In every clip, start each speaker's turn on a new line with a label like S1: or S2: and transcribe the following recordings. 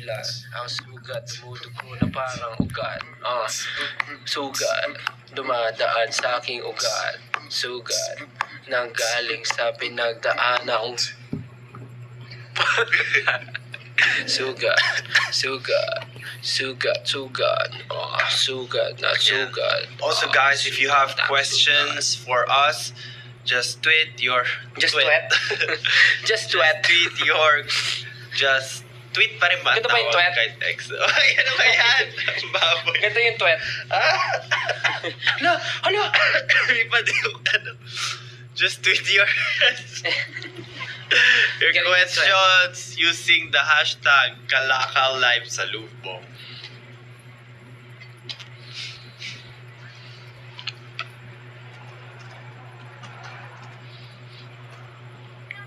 S1: dahilan. Ang sugat, dumudugo na parang ugat. Sugat, dumadaan sa aking ugat. Sugat, nanggaling sa pinagdaanang sugat, sugat, sugat, sugat, sugat na sugat.
S2: Also, guys, if you have questions for us, just tweet your
S1: Just tweet. Just tweet.
S2: Just tweet pa rin ba?
S1: Ganito ba yung
S2: Tawag
S1: tweet?
S2: Kahit text. Ay, ano ba yan? Ang baboy.
S1: Ganito yung tweet. Hala.
S2: Iba din yung ano. Just tweet your
S1: Galing
S2: questions using the hashtag #KalakalLiveSalubong.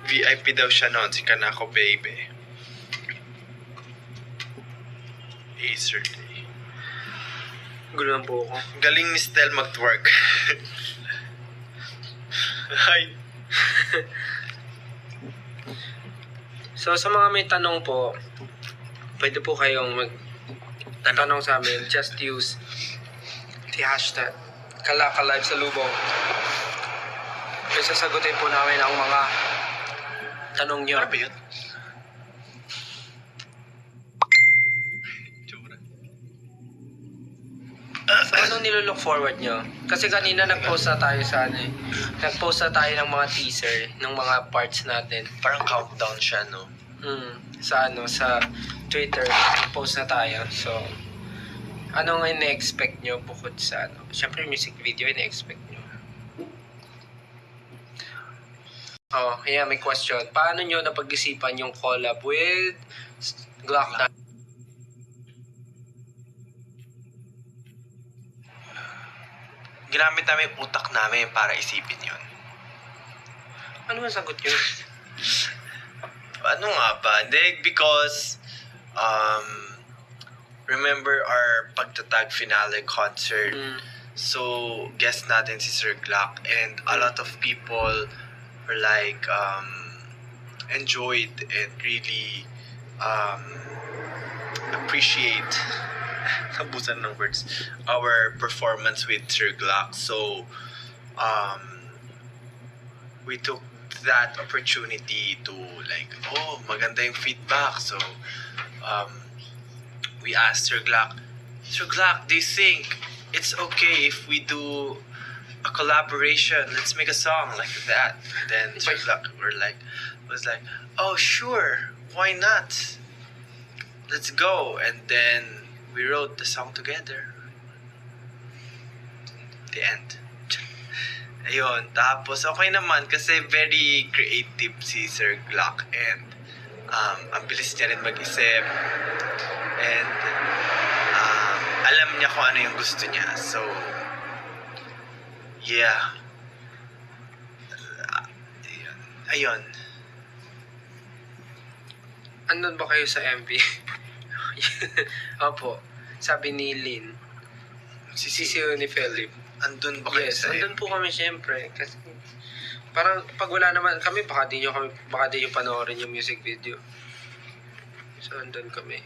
S2: VIP daw siya noon, si Kanako Baby. Acer Day.
S1: Gulo ng buko.
S2: Galing ni Stel mag-twerk. Hi.
S1: So, sa mga may tanong po, pwede po kayong magtanong sa amin. Just use the hashtag #KalakalLiveSalubong. Kaya sasagutin po namin ang mga tanong nyo.
S2: Ano ba yun?
S1: So, anong nilolook forward nyo? Kasi kanina nag-post na tayo sa ano eh. Nag-post na tayo ng mga teaser, ng mga parts natin.
S2: Parang countdown siya, no?
S1: Sa Twitter, nag-post na tayo. So, anong ine-expect nyo bukod sa ano? Siyempre, music video, ine-expect nyo. Oh, yeah, may question. Paano nyo napag-isipan yung collab with Glock 9?
S2: Ginamit namin yung utak namin para isipin yun.
S1: Ano ang sagot nyo?
S2: Ano nga ba? Hindi, because remember our pagtatag finale concert. So, guest natin si Sir Glock, and a lot of people were like enjoyed and really appreciate nabusan ng words our performance with Sir Glock. So we took that opportunity to like, oh, maganda yung feedback. So we asked Sir Glock, do you think it's okay if we do a collaboration? Let's make a song like that. Then Sir Glock was like, oh sure, why not? Let's go. And then we wrote the song together. The end. Ayun. Tapos okay naman kasi very creative si Sir Glock, and ang bilis niya rin mag-isip, and alam niya kung ano yung gusto niya. So yeah. Ayun.
S1: Andun ba kayo sa MV? Opo. Sabi ni Lynn. Sisiyo ni Philip.
S2: Andun ba kayo
S1: Yes,
S2: sa
S1: andun po kami syempre. Kasi parang pag wala naman kami, baka di nyo panoorin yung music video. So, andun kami.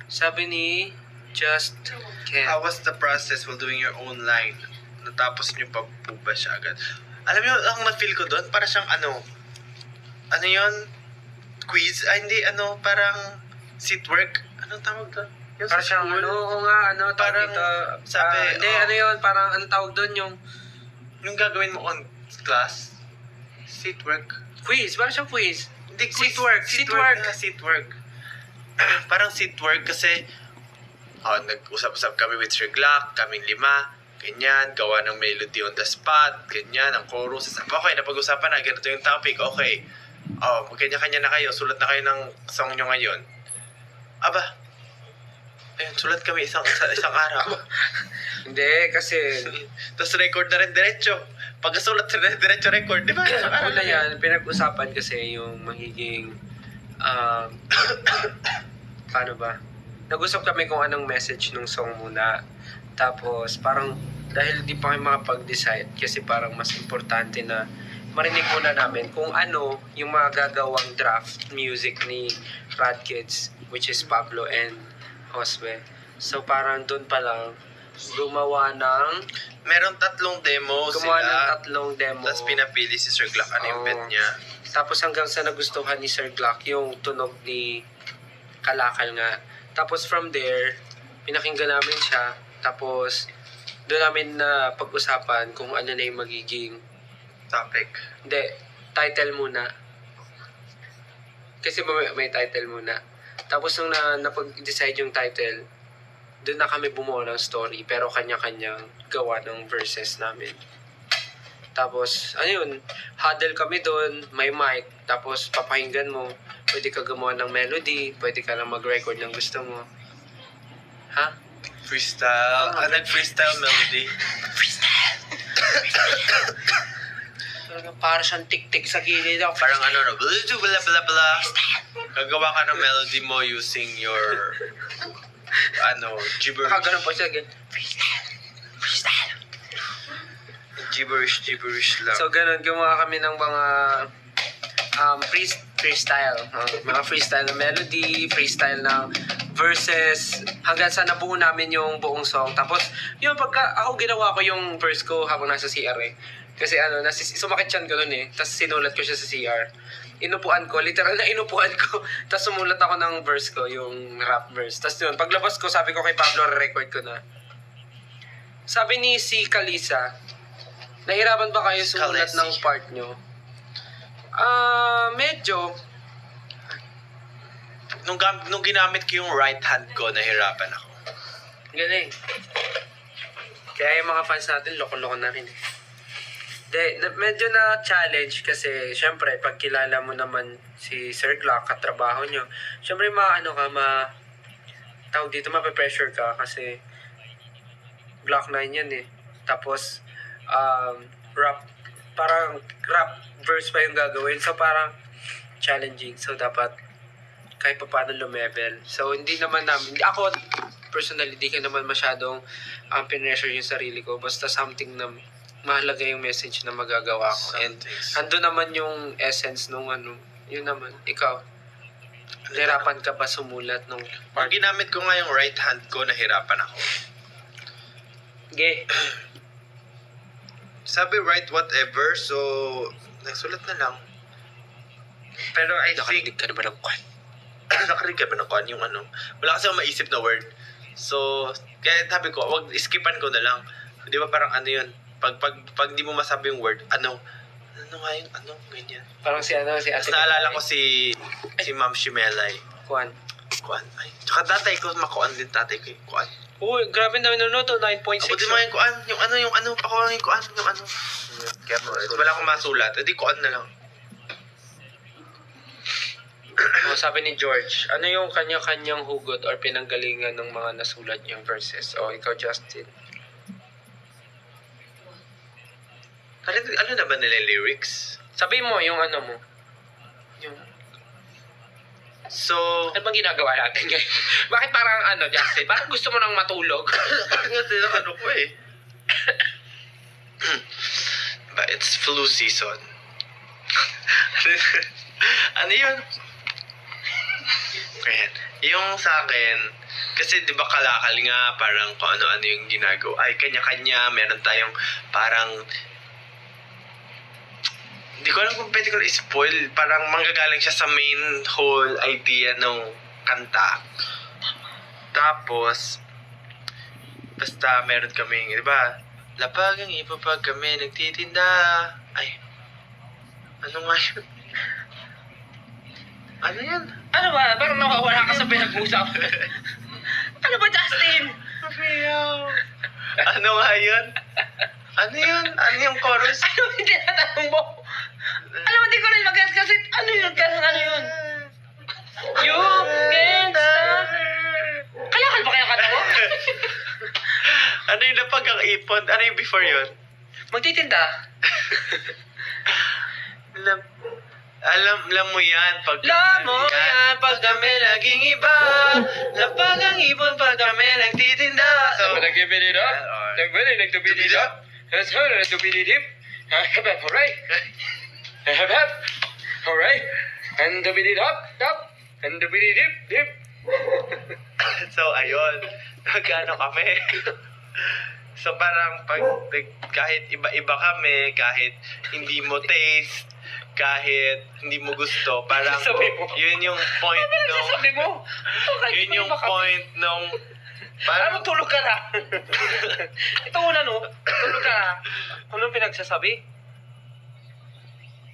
S1: Sabi ni Just Ken.
S2: How was the process while doing your own line? Natapos niyo pa po ba siya agad? Alam niyo, ang na-feel ko doon, para siyang ano yun? Quiz? Hindi, parang seat work? Anong tawag doon? Yung
S1: Parang
S2: sa
S1: siyang
S2: school?
S1: tawag
S2: Parang
S1: dito.
S2: sabi,
S1: Hindi, ano yun, parang anong tawag doon yung
S2: yung gagawin mo on class? Seat work?
S1: quiz. Parang siyang quiz.
S2: Hindi,
S1: Seat
S2: quiz.
S1: work.
S2: Seat
S1: Seat
S2: work.
S1: work.
S2: Seat work. Parang seat work kasi nag-usap-usap kami with Sir Glock, kaming 5, ganyan, gawa ng melody on the spot, ganyan, ang chorus. Okay, napag-usapan na, ganito yung topic, okay. Magkanya-kanya na kayo, sulat na kayo ng song nyo ngayon. Aba, ayun, sulat kami isang araw.
S1: Hindi, kasi
S2: Tapos record na rin diretso. Pagkasulat na rin diretso record, di ba? Isang araw
S1: una
S2: na yan.
S1: yan, pinag-usapan kasi yung magiging paano ba? Nag-usap kami kung anong message ng song muna. Tapos parang dahil di pa kami makapag-decide kasi parang mas importante na marinig muna namin kung ano yung mga gagawang draft music ni Bad Kids which is Pablo and Josue. So parang doon pa lang, gumawa ng
S2: Meron 3 demo sila.
S1: tatlong demo.
S2: Tapos pinapili si Sir Glock ano yung
S1: Oo.
S2: bet niya.
S1: Tapos hanggang sa nagustuhan ni Sir Glock yung tunog ni Kalakal nga. Tapos from there, pinakinggan namin siya. Tapos doon namin na pag-usapan kung ano na yung magiging
S2: Topic.
S1: hindi, title muna. Kasi may title muna. Tapos nung napag-decide yung title, doon na kami bumuo ng story. Pero kanya-kanyang gawa ng verses namin. Tapos, ano yun, huddle kami doon, may mic. Tapos papakinggan mo, pwede ka gumawa ng melody, pwede ka lang mag-record ng gusto mo. Ha?
S2: Freestyle. Nag-freestyle melody.
S1: Para siyang tik-tik sa gilid ako.
S2: Parang ano, blah, blah, blah, blah. Gagawa ka ng melody mo using your gibberish.
S1: Nakaganon po siya again.
S2: Gibberish lang.
S1: So, ganun, gumawa kami ng mga freestyle. Mga freestyle na melody, freestyle na verses, hanggang sa nabuo namin yung buong song. Tapos, yun, pagka ako ginawa ko yung verse ko habang nasa CR eh. Kasi sumakit siyan ko nun eh. Tapos sinulat ko siya sa CR. Inupuan ko, literal na inupuan ko. Tapos sumulat ako ng verse ko, yung rap verse. Tapos yun, paglabas ko, sabi ko kay Pablo, re-record ko na. Sabi ni si Kalisa, nahirapan ba kayo sumulat
S2: Kalesi.
S1: ng part nyo? Medyo.
S2: Nung ginamit ko yung right hand ko, nahirapan ako.
S1: Galing. Kaya yung mga fans natin, loko-loko na rin. Medyo na challenge kasi syempre pag kilala mo naman si Sir Glock, katrabaho nyo, syempre tawag dito, mape-pressure ka kasi Glock 9 yan eh. Tapos parang rap verse pa yung gagawin, so parang challenging, so dapat kahit pa paano lumevel. So hindi naman ako personally, di ka naman masyadong pinressure yung sarili ko, basta something na mahalaga yung message na magagawa ko. And ando naman yung essence nung yun naman, ikaw, nahirapan ka ba sumulat nung
S2: Pag ginamit ko nga yung right hand ko, nahirapan ako.
S1: Ge.
S2: Sabi write whatever, so nagsulat na lang. Pero I think
S1: Nakarinig ka naman ng kwan.
S2: nakarinig ka ba ng kwan yung wala kasi akong maisip na word. So, kaya sabi ko, wag skipan ko na lang. Di ba parang yun? Pag di mo masabi yung word, ano nga yung ganyan.
S1: Parang si
S2: Tapos
S1: Ate
S2: naalala ko si Ma'am Shimelay.
S1: Kwan.
S2: Kuan. Ay, tsaka tatay ko, makuan din tatay ko yung kuan.
S1: Uy, grabe na nanonood, 9.6.
S2: Abutin mo yung kuan, ako lang yung kuan, Kaya wala akong masulat, edi kuan na lang.
S1: Sabi ni George, ano yung kanya-kanyang hugot or pinanggalingan ng mga nasulat niyang verses? O, ikaw, Justin.
S2: Ano na ba nila lyrics?
S1: Sabi mo, yung mo. Yung...
S2: So,
S1: Ano bang ginagawa natin ngayon? Bakit parang Justin? Bakit gusto mo nang matulog?
S2: kasi ko eh. But it's flu season. Ano yun? Ayan. Yung sa akin, kasi di ba kalakal nga, parang kung ano-ano yung ginagawa. Ay, kanya-kanya, meron tayong parang hindi ko alam kung pwede ko i-spoil. Parang manggagaling siya sa main whole idea ng kanta. Tapos, basta meron kaming, di ba? Lapag ang iba pag kami nagtitinda. Ay, ano nga yun? Ano yan?
S1: Ano ba? Parang nawawala ka sa pinag-usap. Ano ba, Justin?
S2: Ano nga yun? Ano yun? Ano yung chorus?
S1: Ano yung tinatanong mo? Alam mo, di ko rin mag-guess kasi ano yun? You can stop. Kalakal ba kaya kata mo?
S2: Ano yung lapag ang ipon? Ano yung before yun?
S1: Magtitinda.
S2: Alam mo yan pag
S1: pag kami naging iba. Lapag ang ibon pag kami nagtitinda. So, nag-ibinid up. Nag-ibinid up. Nag-ibinid up. Hooray. Hooray. And the bidid up. And the bidid dip.
S2: So, ayun. Nagano kami. So, parang kahit iba-iba kami, kahit hindi mo taste, kahit hindi mo gusto, parang
S1: Sabi mo.
S2: yun yung point nung...
S1: Sabi mo.
S2: Yun yung point nung...
S1: Parang
S2: Parang...
S1: tulog ka na. Ito una no. Tulog ka na. Anong pinagsasabi?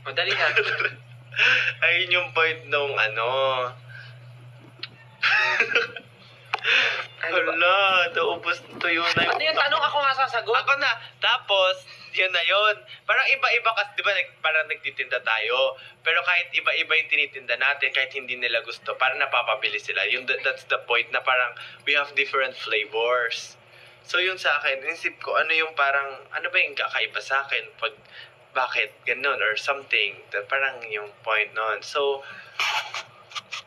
S1: Madali na.
S2: Ayun yung point nung ano...
S1: Ano ba?
S2: Hala, naubos na tuyo na
S1: Ano yung tanong? Ako nga sasagot?
S2: Ako na. Tapos, yun na yun. Parang iba-iba kasi, di ba, parang nagtitinda tayo. Pero kahit iba-iba yung tinitinda natin, kahit hindi nila gusto, parang napapabili sila. That's the point na parang we have different flavors. So yun sa akin, inisip ko, ano yung parang, ano ba yung kakaiba sa akin pag, bakit ganun or something. Parang yung point nun. So,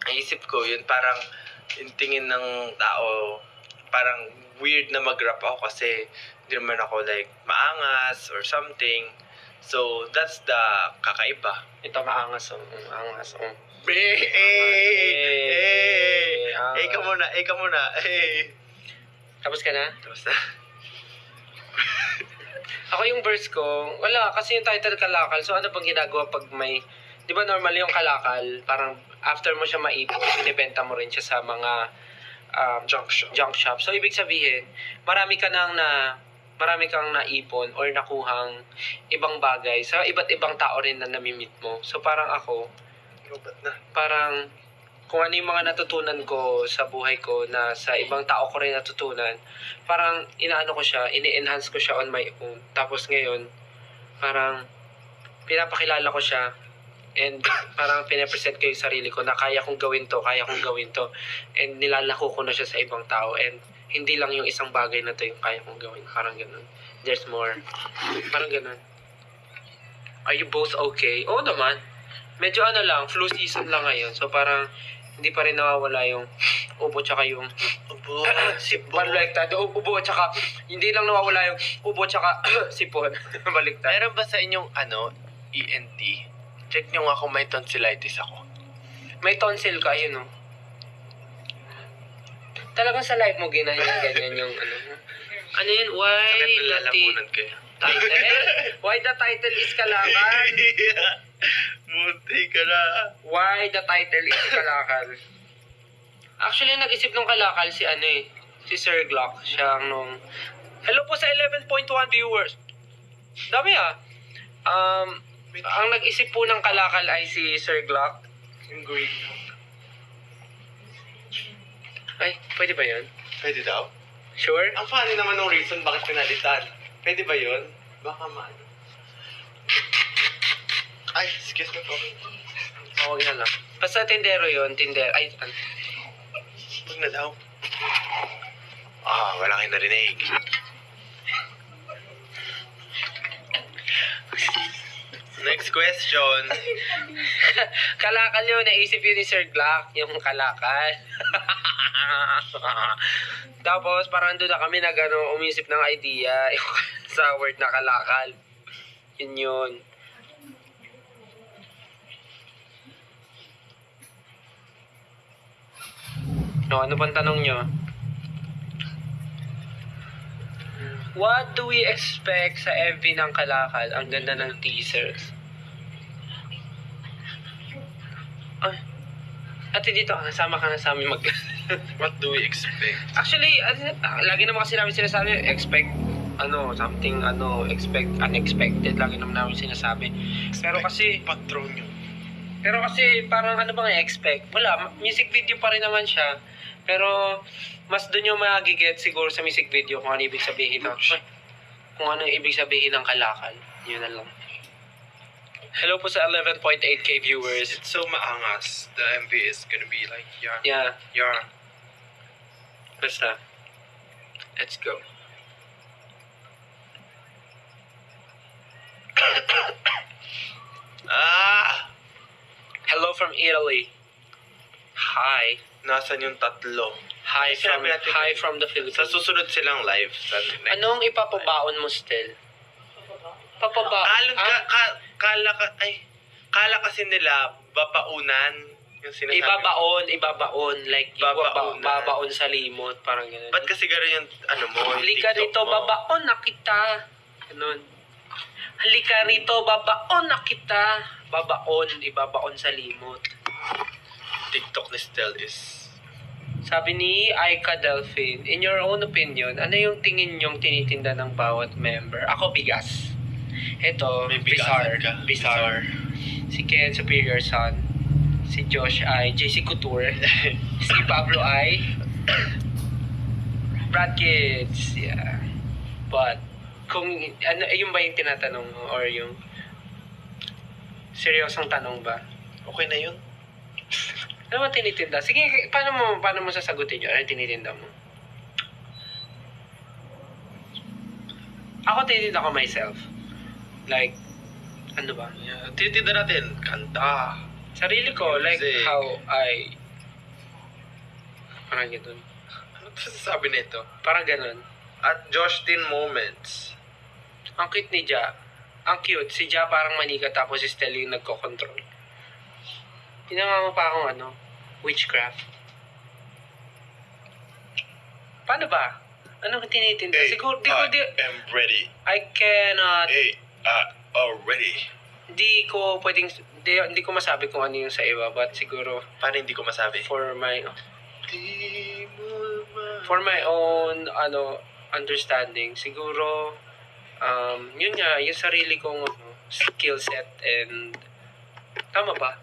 S2: naisip ko, yun parang, yung tingin ng tao, parang weird na mag-rap ako kasi hindi naman ako like maangas or something. So, that's the kakaiba.
S1: Ito maangas oh. Maangas oh.
S2: Ikaw muna.
S1: Tapos ka na?
S2: Tapos na.
S1: Ako yung verse ko, wala, kasi yung title kalakal. So ano pang ginagawa pag may, di ba normal yung kalakal, parang after mo siya maipon, binibenta mo rin siya sa mga junk shop. So ibig sabihin, marami kang naipon or nakuhang ibang bagay sa iba't ibang tao rin na namimit mo. So parang ako, parang kung ano yung mga natutunan ko sa buhay ko na sa ibang tao ko rin natutunan, parang inaano ko siya, ini-enhance ko siya on my own. Tapos ngayon, parang pinapakilala ko siya and parang pinapresent ko yung sarili ko na kaya kong gawin to, and nilalako ko na siya sa ibang tao and hindi lang yung isang bagay na to yung kaya kong gawin. Parang ganun. There's more. Parang ganun. Are you both okay? Oo naman. Medyo ano lang, flu season lang ngayon. So parang hindi pa rin nawawala yung ubo tsaka yung
S2: Ubo, sipon.
S1: baliktad. Ubo tsaka hindi lang nawawala yung ubo tsaka sipon. Baliktad.
S2: Meron ba sa inyong ENT? Check nyo nga kung may tonsillitis ako.
S1: May tonsil ka, yun oh. Talagang sa life mo ganyan yung ano. Ano yun? Why
S2: Sakit
S1: the
S2: nalalamunan kayo.
S1: title? Why the title is Kalakal?
S2: Munti ka na.
S1: Why the title is Kalakal? Actually, nag-isip ng Kalakal si ano eh. Si Sir Glock. Siya ang nung... Hello po sa 11.1 viewers. Dami ah. Ang nag-isip po ng Kalakal ay si Sir Glock.
S2: Yung green.
S1: Ay, pwede ba yun?
S2: Pwede daw?
S1: Sure?
S2: Ang funny naman ng reason bakit pinalitan. Pwede ba yun? Baka maano. Ay, excuse me po.
S1: Huwag na lang. Basta tindero yun, Ay, ano?
S2: Huwag na daw. Wala kayo narinig. Next question.
S1: Kalakal yun, naisip yun ni Sir Glock, yung kalakal. Tapos, parang doon na kami umisip ng idea sa word na kalakal. Yun yun. No, ano pang tanong nyo? What do we expect sa MV ng Kalakal? Ang ganda ng teasers. Ay. Ate dito, kasama ka na sa amin mag...
S2: What do we expect?
S1: Actually, lagi naman kasi namin sinasabi, expect expect unexpected. Lagi naman namin sinasabi. Pero kasi,
S2: patron yun.
S1: pero kasi parang ano bang expect? Wala, music video pa rin naman siya. Pero mas doon yung magiget siguro sa music video kung ano ibig sabihin kung ano ibig sabihin ng Kalakal. Yun na lang. Hello po sa 11.8k viewers.
S2: It's so maangas. The MV is gonna be like,
S1: Yeah,
S2: yeah.
S1: basta. Let's go. Hello from Italy. Hi.
S2: Nasaan yung tatlo?
S1: Hi
S2: Sabi natin-
S1: from the Philippines.
S2: Sa susunod silang live. Sa next.
S1: Anong ipapabaon mo still?
S2: Kala kasi nila, bapaunan. Yung sinasabi.
S1: Ibabaon. Like,
S2: Babaon na.
S1: babaon sa limot. Parang gano'n.
S2: Ba't kasi gano'n yung ano mo? yung
S1: Halika
S2: TikTok
S1: rito,
S2: mo?
S1: babaon na kita. Ganun. Halika rito, babaon na kita. Ibabaon sa limot.
S2: TikTok ni Stel is...
S1: Sabi ni Aika Delphine, in your own opinion, ano yung tingin nyong tinitinda ng bawat member? Ako, bigas. Ito,
S2: May bigasan ka.
S1: Bizarre. Si Ken, Superior Son. Si Josh ay JC Couture. Si Pablo ay Brad Kids. Yeah. But, kung, ano, yun ba yung tinatanong mo? Or yung seryosong tanong ba?
S2: Okay na yun.
S1: Ano ba tinitinda? Sige, paano mo sasagutin yun? Ano yung tinitinda mo? Ako tinitinda ko myself. Like, ano ba?
S2: Yeah. Tinitinda natin. Kanta.
S1: Sarili ko, like
S2: Music.
S1: how I... Parang ganun.
S2: Ano to sasabi nito?
S1: Parang ganun.
S2: At Joshtin Moments.
S1: Ang cute ni Ja. Ang cute. Si Ja parang manika tapos si Stella yung nagko-control. Pinanga mo pa akong witchcraft. Paano ba? Anong tinitinda? Siguro,
S2: am ready.
S1: I cannot,
S2: Already.
S1: hindi ko masabi kung ano yung sa iba, but siguro,
S2: Paano hindi ko masabi?
S1: for my
S2: Di mo
S1: own, understanding, siguro, yun nga, yung sarili kong skill set and, tama ba?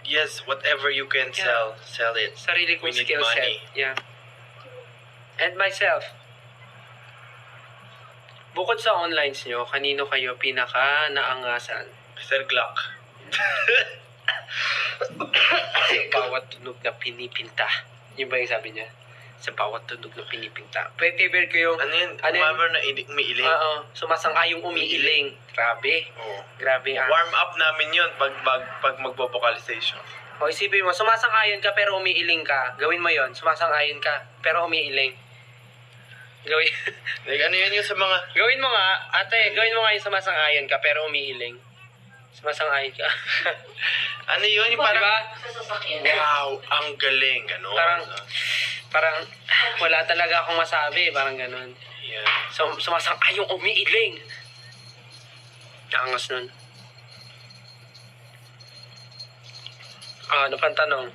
S2: Yes, whatever you can
S1: Yeah.
S2: sell it.
S1: Sarili kong
S2: We need
S1: skill
S2: money.
S1: set. Yeah. And myself. Bukod sa online nyo, kanino kayo pinaka naangasan?
S2: Sir Glock.
S1: Sa bawat tunog na pinipinta. Yun ba yung sabi niya? Sa bawat tunog na pinipinta. Favorite ko yung...
S2: Ano yun?
S1: Ano yun?
S2: Umamar na umiiling.
S1: Oo. Sumasang-ayong umiiling. Grabe.
S2: Oo.
S1: Grabe ang...
S2: Warm up namin yun pag magbo-vocalization.
S1: O isipin mo, sumasang-ayon ka pero umiiling ka. Gawin mo yon. Sumasang-ayon ka pero umiiling. Gawin...
S2: Like ano yun yung sa mga...
S1: Gawin mo nga, ate, gawin mo nga yung sumasang-ayon ka pero umiiling. Sumasang-ayon ka.
S2: Ano yun? Yung parang...
S1: Diba?
S2: Wow, ang galing. Ano?
S1: Parang wala talaga akong masabi. Parang ganun.
S2: Yeah.
S1: So, sumasang-ayong umiiling. Angas nun. Ano pang tanong?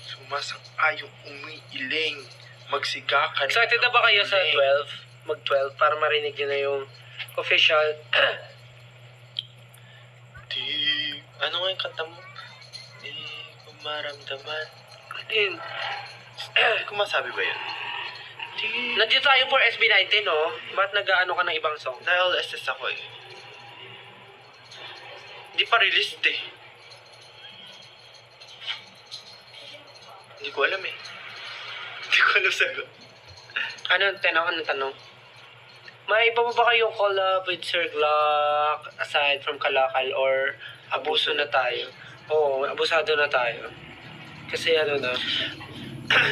S2: Sumasang-ayong umiiling. Magsigakan.
S1: Excited na ba kayo sa 12? Mag-12 para marinig nyo na yung official...
S2: Ano nga yung kanta mo? Di ko maramdaman.
S1: Din.
S2: Hindi ko masabi ba yun?
S1: Nandiyo tayo for SB19, no? Ba't nag-ano ka ng ibang song?
S2: Dahil SS ako eh. Hindi pa released eh. Hindi ko alam eh. Hindi ko alam sagot.
S1: Ano tanong? May iba pa ba kayong collab with Sir Glock aside from Kalakal or abuso na tayo? Oo, abusado na tayo. Kasi ano na,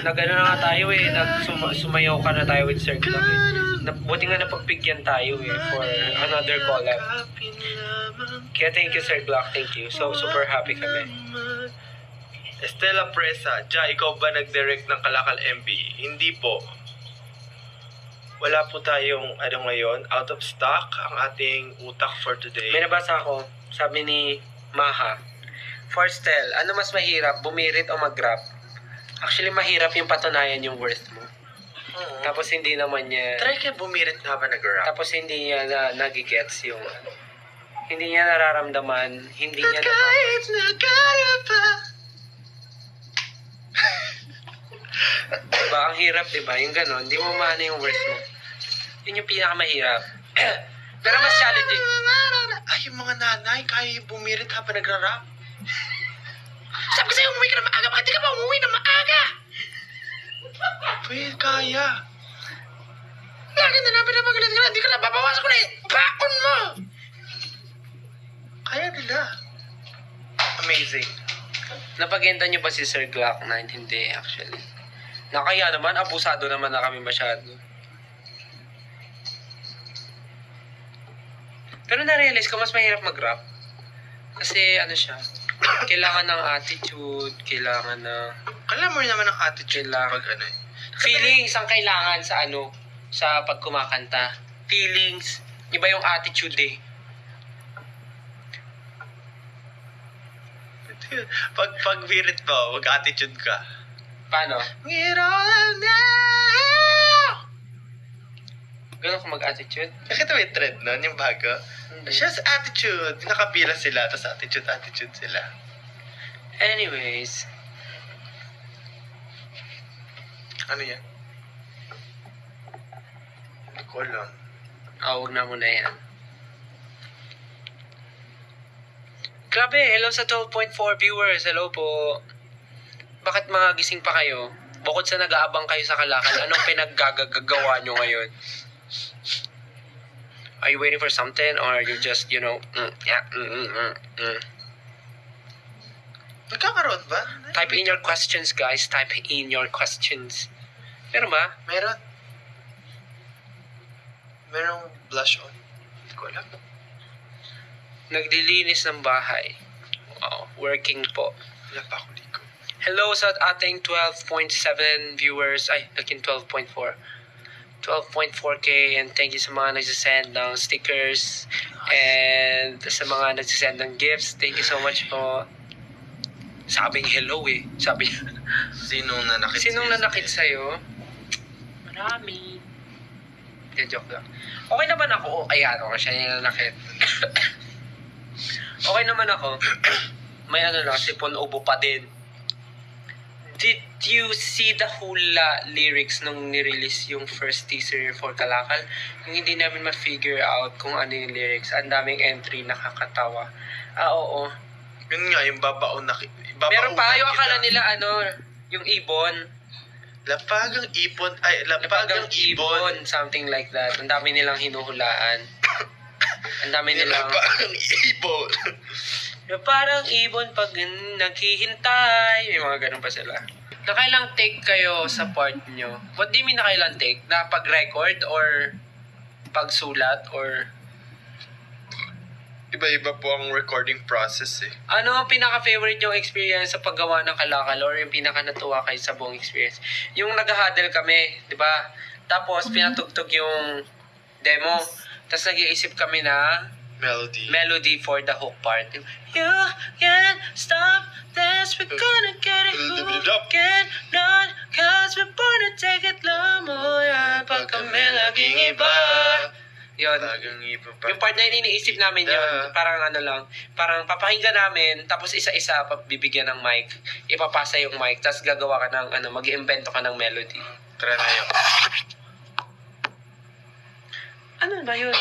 S1: nag-ano na nga tayo eh, sumayaw ka na tayo with Sir Glock eh. Buti nga napagbigyan tayo eh for another collab. Kaya thank you Sir Glock, thank you. So super happy kami.
S2: Estela Presa, Ja, ikaw ba nag-direct ng Kalakal MV? Hindi po. Wala po tayong ngayon, out of stock ang ating utak for today.
S1: May nabasa ako, sabi ni Maha, for Stel, ano mas mahirap, bumirit o mag-rap? Actually, mahirap yung patunayan yung worth mo. Tapos hindi naman niya...
S2: Try kayo bumirit na habang nag-rap.
S1: Tapos hindi niya nagigets yung... Hindi niya nararamdaman, hindi niya... Diba? Ang hirap, diba? Yung gano'n, hindi mo maano yung words mo. Yun yung pinakamahirap. Pero mas challenging.
S2: Ay, yung mga nanay, kaya yung bumirit habang nagra-rap.
S1: Sabi ko sa'yo, umuwi ka na maaga. Bakit di ka ba umuwi na maaga?
S2: Pwede, kaya.
S1: Lagi na namin na magalit ka na. Hindi ka na babawasan ko na eh. Baon mo!
S2: Kaya nila. Amazing.
S1: Napagenda niyo ba si Sir Glock 9? Hindi, actually. Nakaya naman, abusado naman na kami masyado. Pero na-realize ko, mas mahirap mag-rap. Kasi ano siya, Kailangan ng attitude, kailangan ng
S2: Kailangan mo rin naman ng attitude
S1: Kailangan.
S2: pag ano eh.
S1: feelings ang kailangan sa sa pag kumakanta. Feelings. Iba yung attitude eh.
S2: Pag virit mo, mag-attitude ka.
S1: Paano?
S2: Get all now!
S1: Ganun ko mag-attitude?
S2: Nakita mo yung trend nun, yung bago?
S1: Hindi.
S2: Siya sa attitude. Nakapila sila, tapos attitude sila.
S1: Anyways,
S2: Ano yan? Hindi ko alam.
S1: huwag na muna yan. Grabe, hello sa 12.4 viewers. Hello po. Bakit mga gising pa kayo? Bukod sa nag-aabang kayo sa Kalakal, anong pinaggagawa nyo ngayon? Are you waiting for something or you just,
S2: Nagkakaroon ba?
S1: Type in your questions, guys. Type in your questions. Meron ba?
S2: Meron. Merong blush on. Hindi ko alam.
S1: Naglilinis ng bahay. Wow, working po.
S2: Wala pa ako ligo.
S1: Hello sa ating 12.7 viewers. Ay, naging 12.4. 12.4k and thank you sa mga nagsisend ng stickers and sa mga nagsisend ng gifts. Thank you so much po. Sabing hello eh. Sabi
S2: Sinong nanakit
S1: Sinong nanakit sa'yo? Marami. Hindi, joke lang. Okay naman ako. Ayan, ako siya yung nanakit. Okay naman ako. May lang, sipon ubo pa din. Did you see the hula lyrics nung nirelease yung first teaser for Kalakal? Yung hindi namin ma-figure out kung ano yung lyrics. Ang daming entry, nakakatawa. Oo.
S2: Yun nga, yung babaon na...
S1: Meron pa, yung akala nila yung ibon.
S2: Lapagang ibon. Ay, lapagang ibon.
S1: Something like that. Ang dami nilang hinuhulaan. Ang dami nilang...
S2: Lapagang ibon.
S1: Parang ibon pag naghihintay. May mga ganun pa sila. Nakailang take kayo sa part nyo? What do you mean nakailang take? Na pag-record or pagsulat or...
S2: Iba-iba po ang recording process eh.
S1: Ano ang pinaka-favorite yung experience sa paggawa ng Kalakal or yung pinaka-natuwa kayo sa buong experience? Yung nag-huddle kami, di ba? Tapos pinatugtog yung demo. Tapos nag-iisip kami na melody for the hook part. You can't stop this, we're gonna get it hooked not cause we're born to take it lang mo yan pag kami laging iba. Yun. Yung part na yun, iniisip namin yun. Parang parang papakinggan namin, tapos isa-isa bibigyan ng mic. Ipapasa yung mic, tapos gagawa ka ng mag-iimbento ka ng melody.
S2: Try na yun.
S1: Ano ba yun?